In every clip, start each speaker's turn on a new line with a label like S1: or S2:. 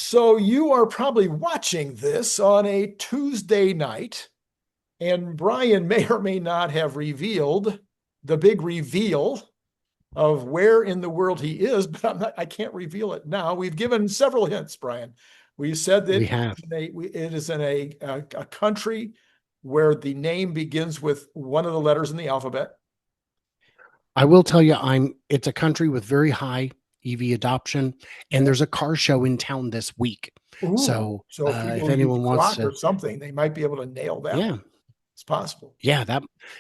S1: So you are probably watching this on a Tuesday night, and Brian may or may not have revealed the big reveal of where in the world he is, but I can't reveal it now. We've given several hints, Brian. We said
S2: We
S1: that
S2: have.
S1: it is in a country where the name begins with one of the letters in the alphabet.
S2: I will tell you, it's a country with very high EV adoption, and
S1: Yeah.
S2: there's a car show in town this week.
S1: Ooh,
S2: So
S1: so if
S2: if
S1: people use
S2: anyone wants
S1: clock
S2: to,
S1: or something, they might be able to nail that
S2: yeah,
S1: one. It's possible.
S2: yeah,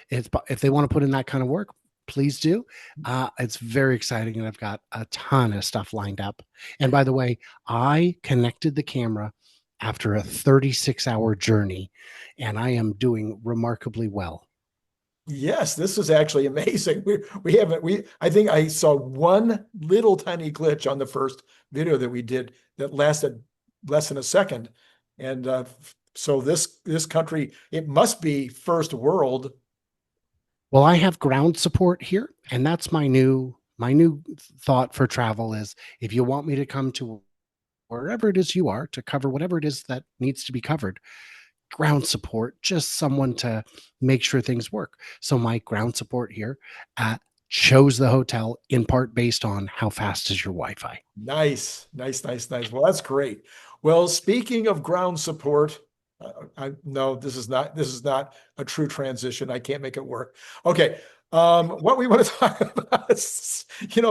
S2: if they want to put in that kind of work, please do. It's very exciting, and I've got a ton of stuff lined up. And by the way, I connected the camera after a 36-hour journey, and I am doing remarkably well.
S1: Yes, this is actually amazing. We haven't we I think I saw one little tiny glitch on the first video that we did that lasted less than a second. And so this country, it must be first world.
S2: Well, I have ground support here, and that's my new thought for travel is if you want me to come to wherever it is you are to cover whatever it is that needs to be covered, ground support, just someone to make sure things work. So my ground support here chose the hotel in part based on how fast is your Wi-Fi.
S1: Nice, nice, nice, nice. Well, that's great. Well, speaking of ground support, I no, this is not a true transition. I can't make it work. Okay. What we want to talk about is,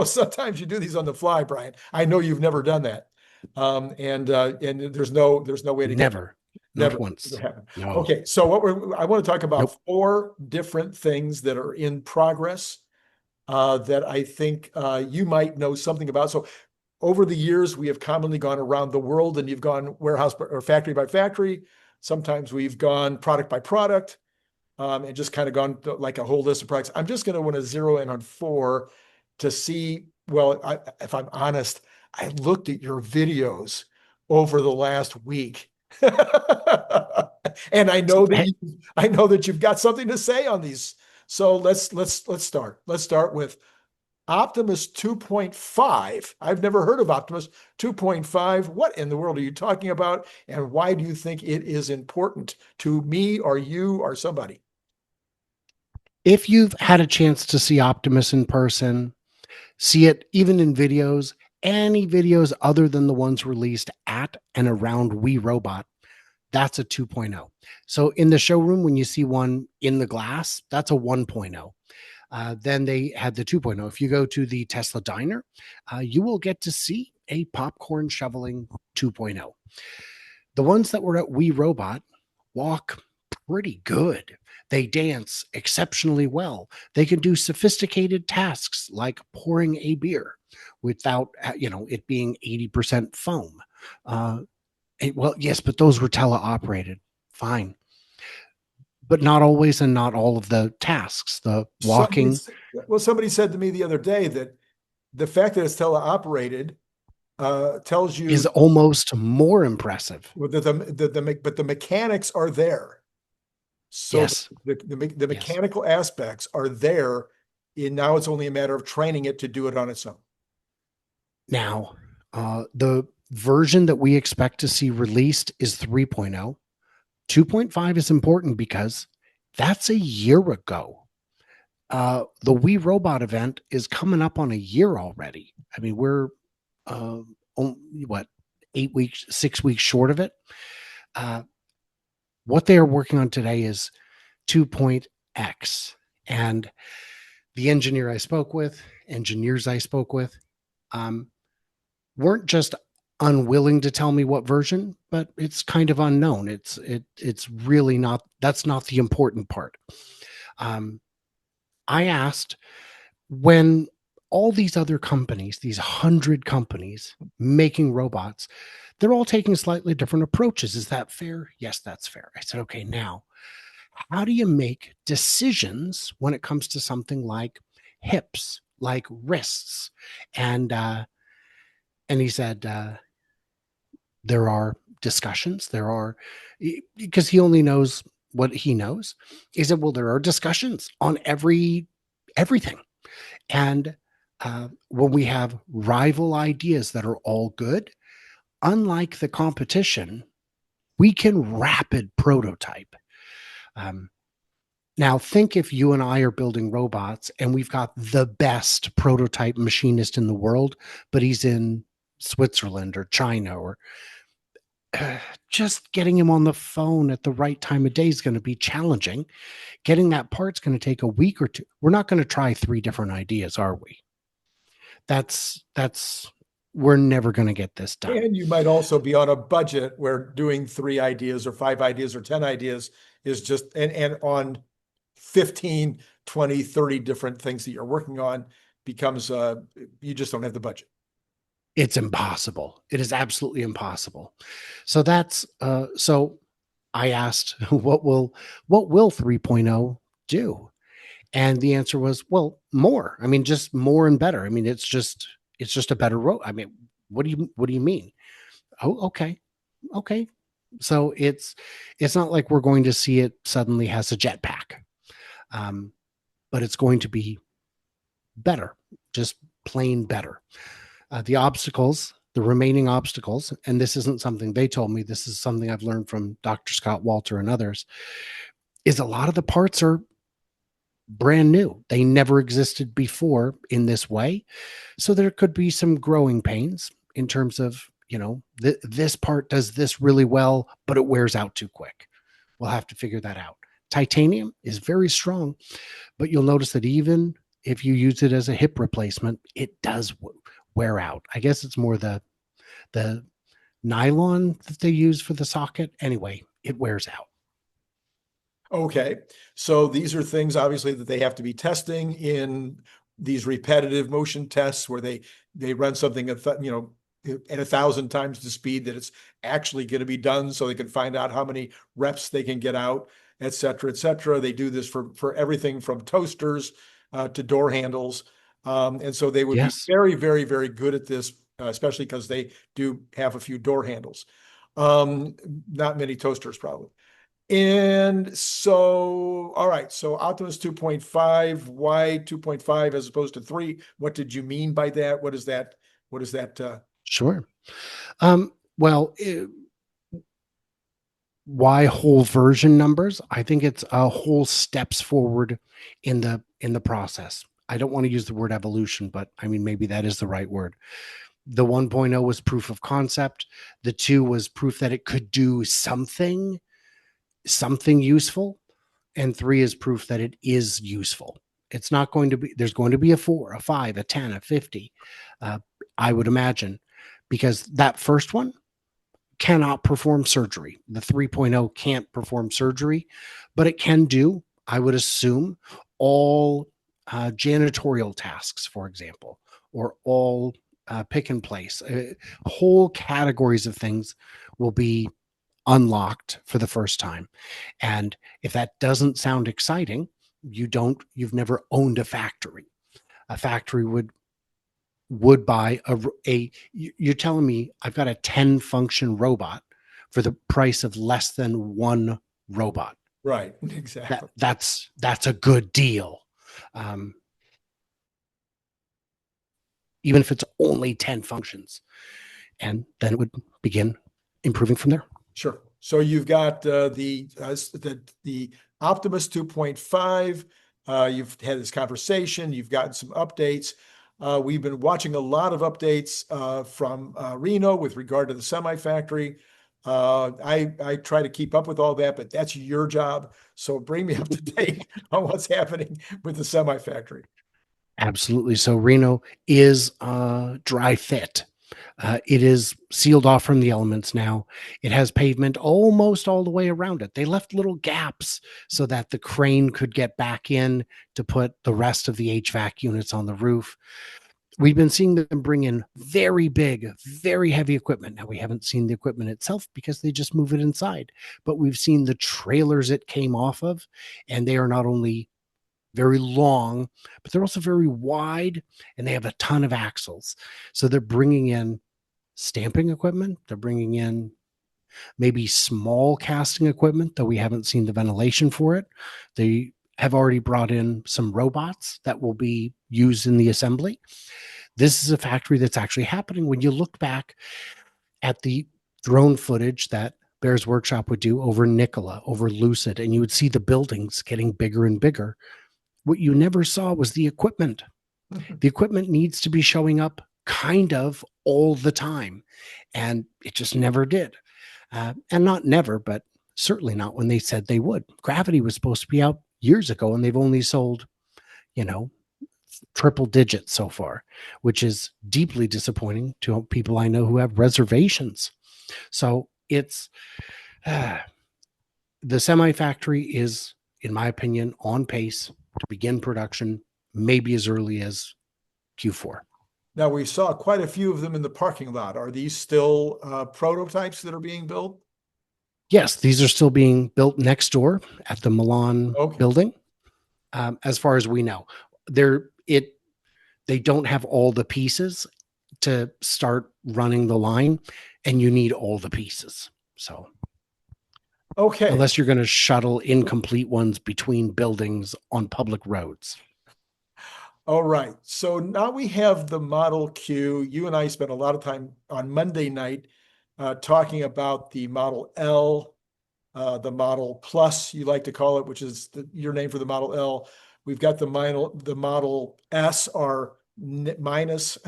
S1: sometimes you do these on the fly, Brian. I know you've never done that. And there's no way to get
S2: Never, not
S1: never
S2: once.
S1: happen.
S2: No.
S1: Okay, so I want to talk about
S2: Nope.
S1: four different things that are in progress that I think you might know something about. So over the years, we have commonly gone around the world, and you've gone warehouse or factory by factory. Sometimes we've gone product by product, and just kind of gone like a whole list of products. I'm just going to want to zero in on four to see. Well, if I'm honest, I looked at your videos over the last week, and
S2: Hey,
S1: I know that you've got something to say on these. So let's start. Let's start with Optimus 2.5. I've never heard of Optimus 2.5. What in the world are you talking about? And why do you think it is important to me or you or somebody?
S2: if you've had a chance to see Optimus in person, see it even in videos, any videos other than the ones released at and around We Robot, that's a 2.0. So in the showroom, when you see one in the glass, that's a 1.0. Then they had the 2.0. If you go to the Tesla diner, you will get to see a popcorn shoveling 2.0. The ones that were at We Robot walk pretty good. They dance exceptionally well. They can do sophisticated tasks like pouring a beer without, it being 80% foam. Uh, well, yes, but those were teleoperated. Fine. But not always and not all of the tasks. The
S1: Somebody,
S2: walking
S1: somebody said to me the other day that the fact that it's teleoperated tells you
S2: is almost more impressive.
S1: but the mechanics are there. So
S2: Yes.
S1: the
S2: Yes.
S1: mechanical aspects are there, and now it's only a matter of training it to do it on its own.
S2: Now, the version that we expect to see released is 3.0. 2.5 is important because that's a year ago. The We Robot event is coming up on a year already. I mean, we're uh, what 8 weeks, 6 weeks short of it. Uh, what they are working on today is 2.x, and the engineers I spoke with, um, weren't just unwilling to tell me what version, but it's kind of unknown. It's really not. That's not the important part. Um, I asked when all these other companies, these 100 companies making robots, they're all taking slightly different approaches. Is that fair? Yes, that's fair. I said, okay, now, how do you make decisions when it comes to something like hips, like wrists? And he said, there are discussions. There are, because he only knows what he knows. He said, well, there are discussions on everything. And when we have rival ideas that are all good, unlike the competition, we can rapid prototype. Now, think if you and I are building robots and we've got the best prototype machinist in the world, but he's in Switzerland or China, or just getting him on the phone at the right time of day is going to be challenging. Getting that part's going to take a week or two. We're not going to try 3 different ideas, are we? That's we're never going to get this done.
S1: And you might also be on a budget where doing 3 ideas or 5 ideas or 10 ideas is just, and on 15, 20, 30 different things that you're working on becomes, you just don't have the budget.
S2: It's impossible. It is absolutely impossible. So that's, so I asked, what will 3.0 do? And the answer was, well, more. I mean, just more and better. I mean, it's just a better road. I mean, what do you mean? Oh, okay. Okay. So it's not like we're going to see it suddenly has a jetpack. But it's going to be better, just plain better. The remaining obstacles, and this isn't something they told me, this is something I've learned from Dr. Scott Walter and others, is a lot of the parts are brand new. They never existed before in this way. So there could be some growing pains in terms of, this part does this really well, but it wears out too quick. We'll have to figure that out. Titanium is very strong, but you'll notice that even if you use it as a hip replacement, it does wear out. I guess it's more the nylon that they use for the socket. Anyway, it wears out.
S1: Okay. So these are things obviously that they have to be testing in these repetitive motion tests where they run something at 1,000 times the speed that it's actually going to be done, so they can find out how many reps they can get out, et cetera, et cetera. They do this for everything from toasters to door handles. And so they would be very, very, very good at this, especially because they do have a few door handles. Not many toasters, probably. And so, all right, so Optimus 2.5, why 2.5 as opposed to 3? What did you mean by that? What is that?
S2: Sure. Well, why whole version numbers? I think it's a whole steps forward in the process. I don't want to use the word evolution, but I mean, maybe that is the right word. The 1.0 was proof of concept. The 2 was proof that it could do something useful. And 3 is proof that it is useful. It's not going to be, there's going to be a 4, a 5, a 10, a 50, I would imagine, because that first one cannot perform surgery. The 3.0 can't perform surgery, but it can do, I would assume, all janitorial tasks, for example, or all pick and place. Whole categories of things will be unlocked for the first time. And if that doesn't sound exciting, you've never owned a factory. A factory would buy you're telling me I've got a 10 function robot for the price of less than 1 robot.
S1: Right. Exactly.
S2: That's a good deal. Even if it's only 10 functions, and then it would begin improving from there.
S1: Sure. So you've got the Optimus 2.5. You've had this conversation. You've gotten some updates. We've been watching a lot of updates from Reno with regard to the semi factory. I try to keep up with all that, but that's your job. So bring me up to date on what's happening with the semi factory.
S2: Absolutely. So Reno is dry fit. It is sealed off from the elements now. It has pavement almost all the way around it. They left little gaps so that the crane could get back in to put the rest of the HVAC units on the roof. We've been seeing them bring in very big, very heavy equipment. Now, we haven't seen the equipment itself because they just move it inside, but we've seen the trailers it came off of, and they are not only very long, but they're also very wide, and they have a ton of axles. So they're bringing in stamping equipment. They're bringing in maybe small casting equipment, though we haven't seen the ventilation for it. They have already brought in some robots that will be used in the assembly. This is a factory that's actually happening. When you look back, at the drone footage that Bear's Workshop would do over Nikola, over Lucid, and you would see the buildings getting bigger and bigger. What you never saw was the equipment. The equipment needs to be showing up kind of all the time, and it just never did. And not never, but certainly not when they said they would. Gravity was supposed to be out years ago, and they've only sold, you know, triple digits so far, which is deeply disappointing to people I know who have reservations. So it's the semi factory is, in my opinion, on pace to begin production maybe as early as Q4.
S1: Now, we saw quite a few of them in the parking lot. Are these still prototypes that are being built?
S2: Yes, these are still being built next door at the Milan building. As far as we know, they don't have all the pieces to start running the line, and you need all the pieces. So,
S1: okay,
S2: unless you're going to shuttle incomplete ones between buildings on public roads.
S1: All right. So now we have the Model Q. You and I spent a lot of time on Monday night talking about the Model L, the Model Plus, you like to call it, which is your name for the Model L. We've got the Model S, or minus,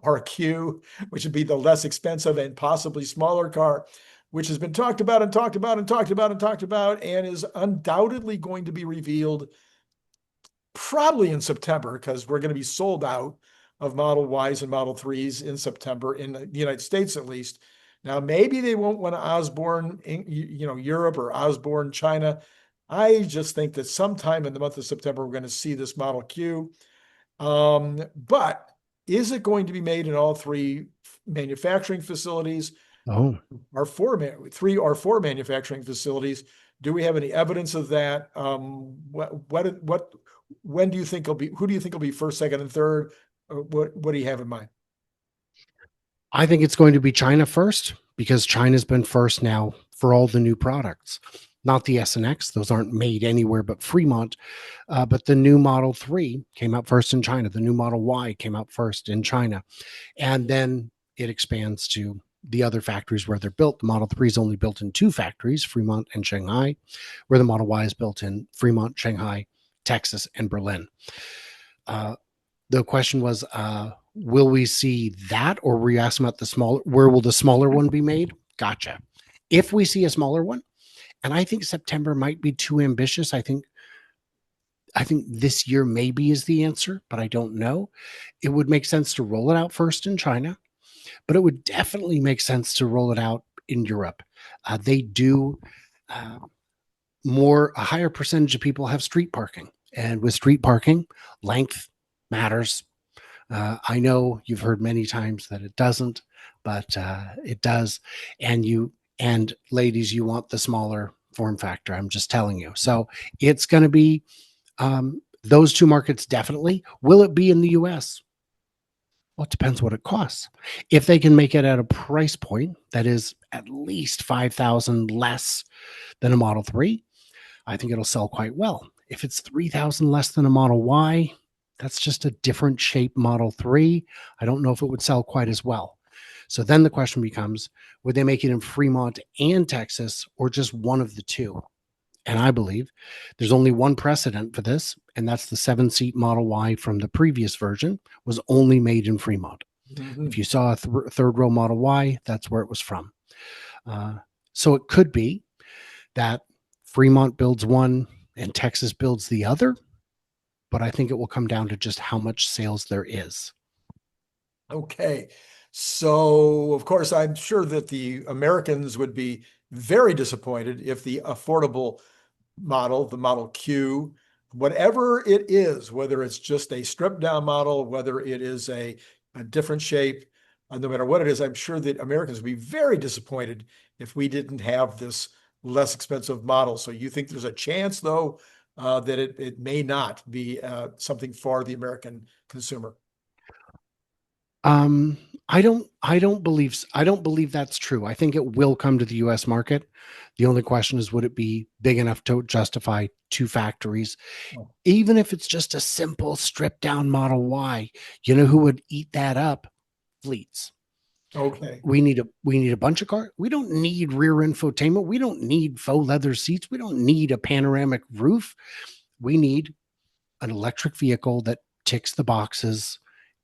S1: or Q, which would be the less expensive and possibly smaller car, which has been talked about and talked about and talked about and talked about, and is undoubtedly going to be revealed probably in September, because we're going to be sold out of Model Ys and Model 3s in September, in the United States at least. Now, maybe they won't want Osborne, Europe, or Osborne, China. I just think that sometime in the month of September, we're going to see this Model Q. But is it going to be made in all three manufacturing facilities?
S2: Oh,
S1: Or three or four manufacturing facilities? Do we have any evidence of that? When do you think who do you think will be first, second, and third? What do you have in mind?
S2: I think it's going to be China first, because China's been first now for all the new products, not the S and X. Those aren't made anywhere but Fremont. But the new Model 3 came out first in China. The new Model Y came out first in China. And then it expands to the other factories where they're built. The Model 3 is only built in two factories, Fremont and Shanghai, where the Model Y is built in Fremont, Shanghai, Texas, and Berlin. The question was, will we see that, or were you asking about where will the smaller one be made? Gotcha. If we see a smaller one, and I think September might be too ambitious. I think this year maybe is the answer, but I don't know. It would make sense to roll it out first in China, but it would definitely make sense to roll it out in Europe. They do a higher percentage of people have street parking, and with street parking, length matters. I know you've heard many times that it doesn't, but it does. And ladies, you want the smaller form factor. I'm just telling you. So it's going to be those two markets definitely. Will it be in the US? Well, it depends what it costs. If they can make it at a price point that is at least $5,000 less than a Model 3, I think it'll sell quite well. If it's $3,000 less than a Model Y, that's just a different shape Model 3. I don't know if it would sell quite as well. So then the question becomes, would they make it in Fremont and Texas, or just one of the two? And I believe there's only one precedent for this, and that's the 7-seat Model Y from the previous version was only made in Fremont. Mm-hmm. If you saw a third row Model Y, that's where it was from. So it could be that Fremont builds one and Texas builds the other, but I think it will come down to just how much sales there is.
S1: Okay. So, of course, I'm sure that the Americans would be very disappointed if the affordable model, the Model Q, whatever it is, whether it's just a stripped down model, whether it is a different shape, no matter what it is, I'm sure that Americans would be very disappointed if we didn't have this less expensive model. So you think there's a chance, though, that it may not be something for the American consumer?
S2: I don't believe that's true. I think it will come to the US market. The only question is, would it be big enough to justify two factories? Oh. Even if it's just a simple stripped down Model Y, you know who would eat that up? Fleets.
S1: Okay.
S2: We need a bunch of cars. We don't need rear infotainment. We don't need faux leather seats. We don't need a panoramic roof. We need an electric vehicle that ticks the boxes.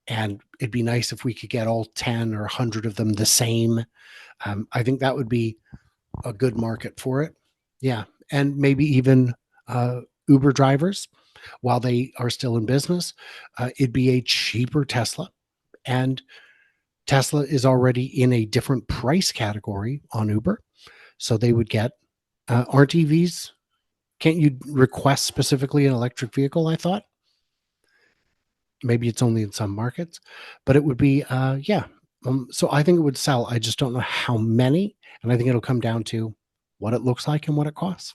S2: And it'd be nice if we could get all 10 or 100 of them the same. I think that would be a good market for it. Yeah. And maybe even Uber drivers, while they are still in business, it'd be a cheaper Tesla. And Tesla is already in a different price category on Uber. So they would get, aren't EVs? Can't you request specifically an electric vehicle? I thought maybe it's only in some markets, but it would be, yeah. So I think it would sell. I just don't know how many. And I think it'll come down to what it looks like and what it costs.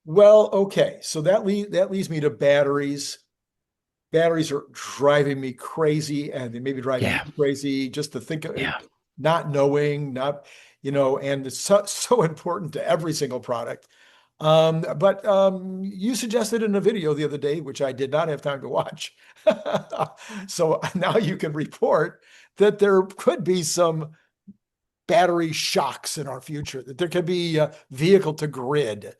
S1: Well, okay. So that leads me to batteries. Batteries are driving me crazy, and they may be driving
S2: Yeah.
S1: you crazy just to think of
S2: Yeah.
S1: not knowing, not, and it's so important to every single product. But you suggested in a video the other day, which I did not have time to watch. So now you can report that there could be some battery shocks in our future, that there could be vehicle to grid,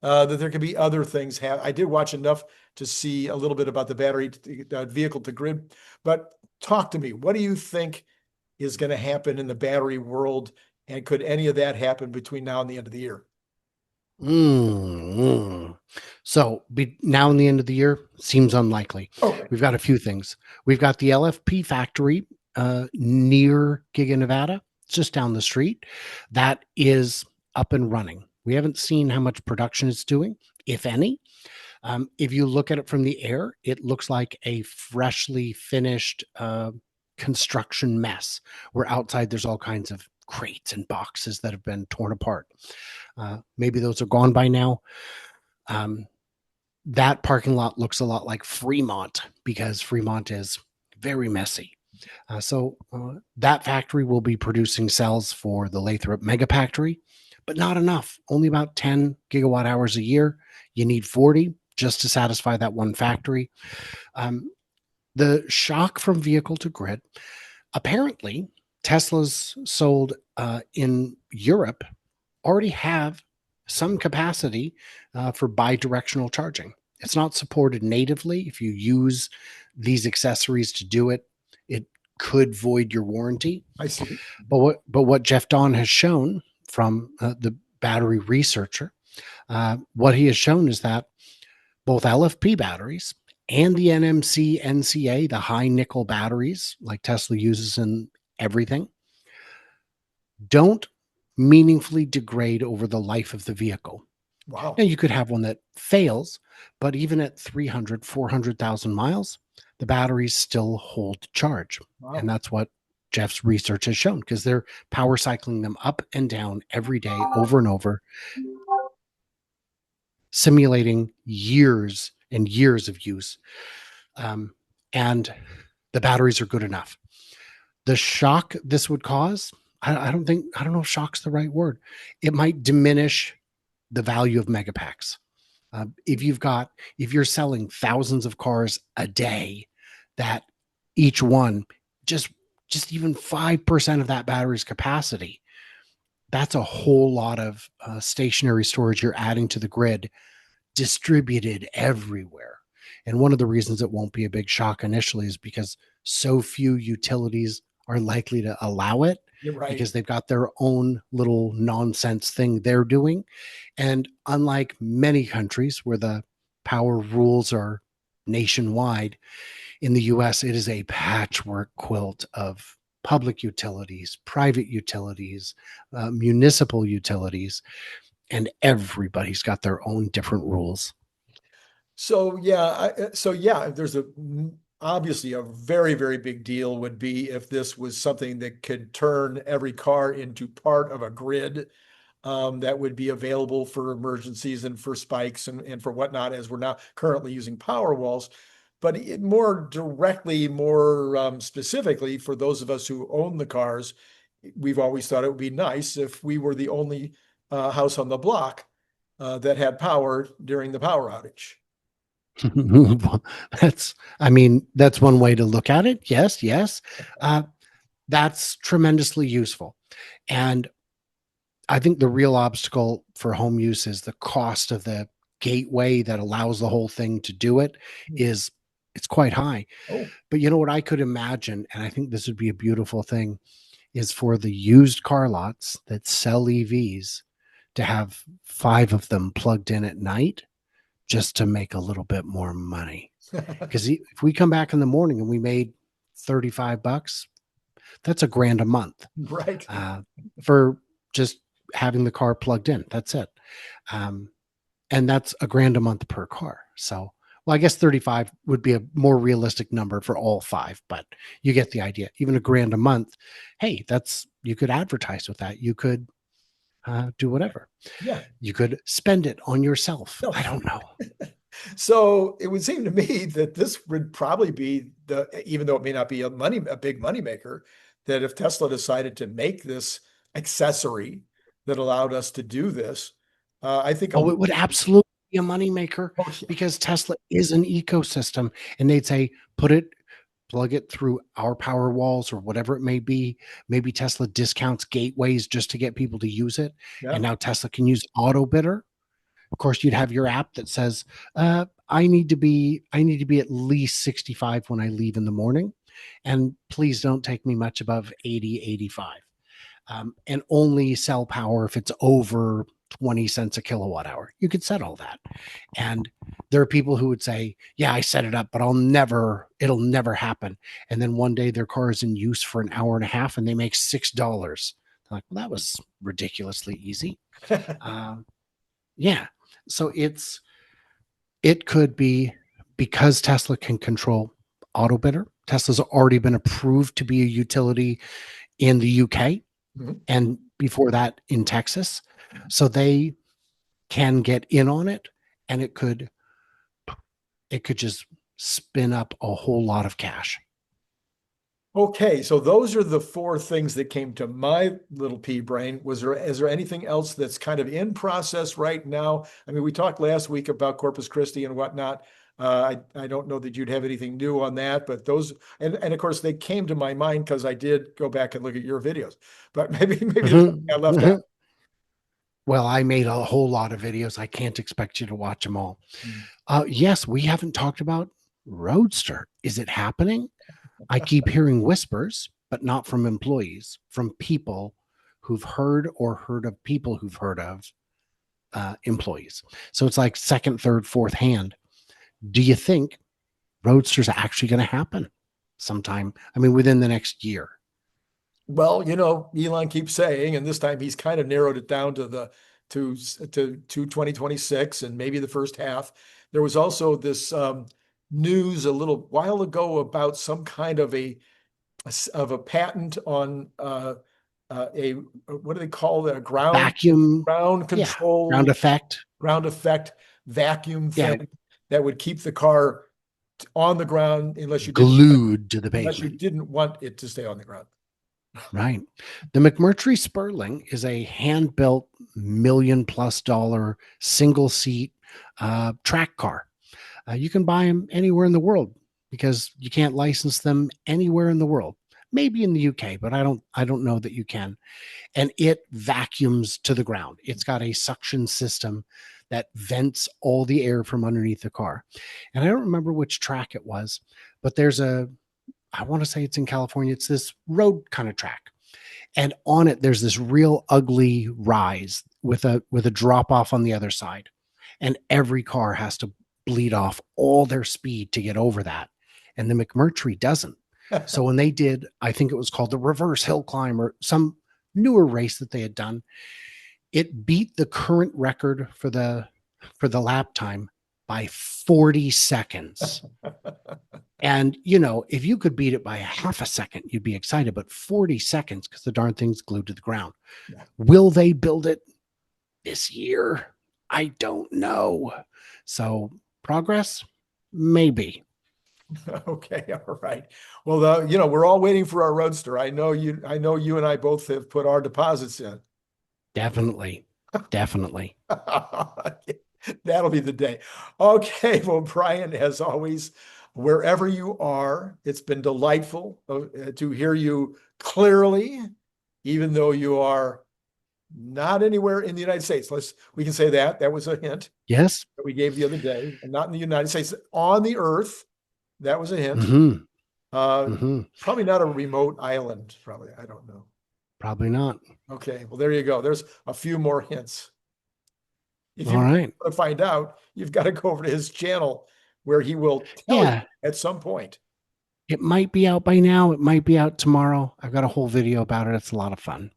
S1: that there could be other things. I did watch enough to see a little bit about the battery vehicle to grid, but talk to me. What do you think is going to happen in the battery world? And could any of that happen between now and the end of the year?
S2: So now in the end of the year seems unlikely.
S1: Okay.
S2: We've got a few things. We've got the LFP factory near Giga, Nevada. It's just down the street. That is up and running. We haven't seen how much production it's doing, if any. If you look at it from the air, it looks like a freshly finished construction mess, where outside there's all kinds of crates and boxes that have been torn apart. Maybe those are gone by now. That parking lot looks a lot like Fremont, because Fremont is very messy. So that factory will be producing cells for the Lathrop Megafactory, but not enough. Only about 10 gigawatt hours a year. You need 40 just to satisfy that one factory. The shock from vehicle to grid, apparently Tesla's sold in Europe already have some capacity for bi-directional charging. It's not supported natively. If you use these accessories to do it, it could void your warranty.
S1: I see.
S2: But what Jeff Dawn has shown from the battery researcher, what he has shown is that both LFP batteries and the NMC NCA, the high nickel batteries like Tesla uses in everything, don't meaningfully degrade over the life of the vehicle.
S1: Wow.
S2: Now, you could have one that fails, but even at 300, 400,000 miles, the batteries still hold charge.
S1: Wow.
S2: And that's what Jeff's research has shown, because they're power cycling them up and down every day, over and over, simulating years and years of use. And the batteries are good enough. The shock this would cause, I don't know if shock's the right word. It might diminish the value of megapacks. If you're selling thousands of cars a day, that each one just even 5% of that battery's capacity, that's a whole lot of stationary storage you're adding to the grid, distributed everywhere. And one of the reasons it won't be a big shock initially is because so few utilities are likely to allow it.
S1: You're right.
S2: Because they've got their own little nonsense thing they're doing. And unlike many countries where the power rules are nationwide, in the US, it is a patchwork quilt of public utilities, private utilities, municipal utilities, and everybody's got their own different rules.
S1: So there's obviously a very, very big deal would be if this was something that could turn every car into part of a grid that would be available for emergencies and for spikes and for whatnot, as we're now currently using power walls. But more directly, more specifically, for those of us who own the cars, we've always thought it would be nice if we were the only house on the block that had power during the power outage.
S2: That's one way to look at it. Yes. That's tremendously useful. And I think the real obstacle for home use is the cost of the gateway that allows the whole thing to do it is it's quite high.
S1: Oh,
S2: But you know what I could imagine, and I think this would be a beautiful thing, is for the used car lots that sell EVs to have 5 of them plugged in at night just to make a little bit more money. Because if we come back in the morning and we made $35, that's $1,000 a month
S1: right.
S2: for just having the car plugged in. That's it. And that's $1,000 a month per car. So, well, I guess 35 would be a more realistic number for all 5, but you get the idea. Even $1,000 a month. Hey, you could advertise with that. You could do whatever.
S1: Yeah.
S2: You could spend it on yourself.
S1: No.
S2: I don't know.
S1: So it would seem to me that this would probably be even though it may not be a big money maker, that if Tesla decided to make this accessory that allowed us to do this, I think.
S2: Oh, it would absolutely be a moneymaker
S1: Oh, yeah.
S2: because Tesla is an ecosystem, and they'd say, plug it through our power walls or whatever it may be. Maybe Tesla discounts gateways just to get people to use it.
S1: Yeah.
S2: And now Tesla can use auto bidder. Of course, you'd have your app that says, I need to be at least 65 when I leave in the morning. And please don't take me much above 80, 85. And only sell power if it's over 20 cents a kilowatt hour. You could set all that. And there are people who would say, yeah, I set it up, but it'll never happen. And then one day their car is in use for an hour and a half and they make $6. They're like, well, that was ridiculously easy. Yeah. So it could be because Tesla can control auto bidder. Tesla's already been approved to be a utility in the UK and before that in Texas. So they can get in on it, and it could just spin up a whole lot of cash.
S1: Okay, so those are the 4 things that came to my little pea brain. Is there anything else that's kind of in process right now? I mean, we talked last week about Corpus Christi and whatnot. I don't know that you'd have anything new on that, but those, and of course they came to my mind because I did go back and look at your videos, but maybe there's something I left out.
S2: Well, I made a whole lot of videos. I can't expect you to watch them all. Yes, we haven't talked about Roadster. Is it happening? I keep hearing whispers, but not from employees, from people who've heard or heard of people who've heard of employees. So it's like second, third, fourth hand. Do you think Roadster's actually going to happen sometime? I mean, within the next year?
S1: Well, Elon keeps saying, and this time he's kind of narrowed it down to 2026 and maybe the first half. There was also this news a little while ago about some kind of a patent on a what do they call that?
S2: Vacuum,
S1: ground control, ground effect vacuum thing that would keep the car on the ground unless you
S2: glued to the pavement.
S1: Unless you didn't want it to stay on the ground.
S2: Right. The McMurtry Sperling is a hand-built $1 million+ single seat track car. You can buy them anywhere in the world because you can't license them anywhere in the world. Maybe in the UK, but I don't know that you can. And it vacuums to the ground. It's got a suction system that vents all the air from underneath the car. And I don't remember which track it was, but I want to say it's in California. It's this road kind of track. And on it, there's this real ugly rise with a drop off on the other side. And every car has to bleed off all their speed to get over that. And the McMurtry doesn't. So when they did, I think it was called the reverse hill climb or some newer race that they had done, it beat the current record for the lap time by 40 seconds. And, if you could beat it by a half a second, you'd be excited, but 40 seconds because the darn thing's glued to the ground. Yeah. Will they build it this year? I don't know. So progress, maybe.
S1: Okay. All right. Well, we're all waiting for our Roadster. I know you and I both have put our deposits in.
S2: Definitely.
S1: That'll be the day. Okay. Well, Brian, as always, wherever you are. It's been delightful to hear you clearly, even though you are not anywhere in the United States. We can say that. That was a hint
S2: Yes.
S1: that we gave the other day. And not in the United States, on the earth. That was a hint. Probably not a remote island, probably. I don't know.
S2: Probably not.
S1: Okay, well, there you go. There's a few more hints. If you
S2: All right.
S1: want to find out, you've got to go over to his channel where he will tell you at some point.
S2: It might be out by now. It might be out tomorrow. I've got a whole video about it. It's a lot of fun.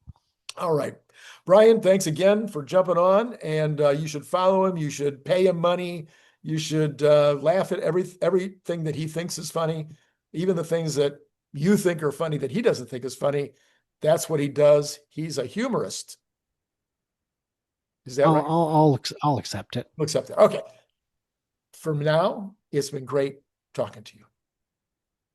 S1: All right. Brian, thanks again for jumping on. And you should follow him. You should pay him money. You should laugh at everything that he thinks is funny, even the things that you think are funny that he doesn't think is funny. That's what he does. He's a humorist. Is that right?
S2: I'll accept it.
S1: I'll accept it. Okay. For now, it's been great talking to you.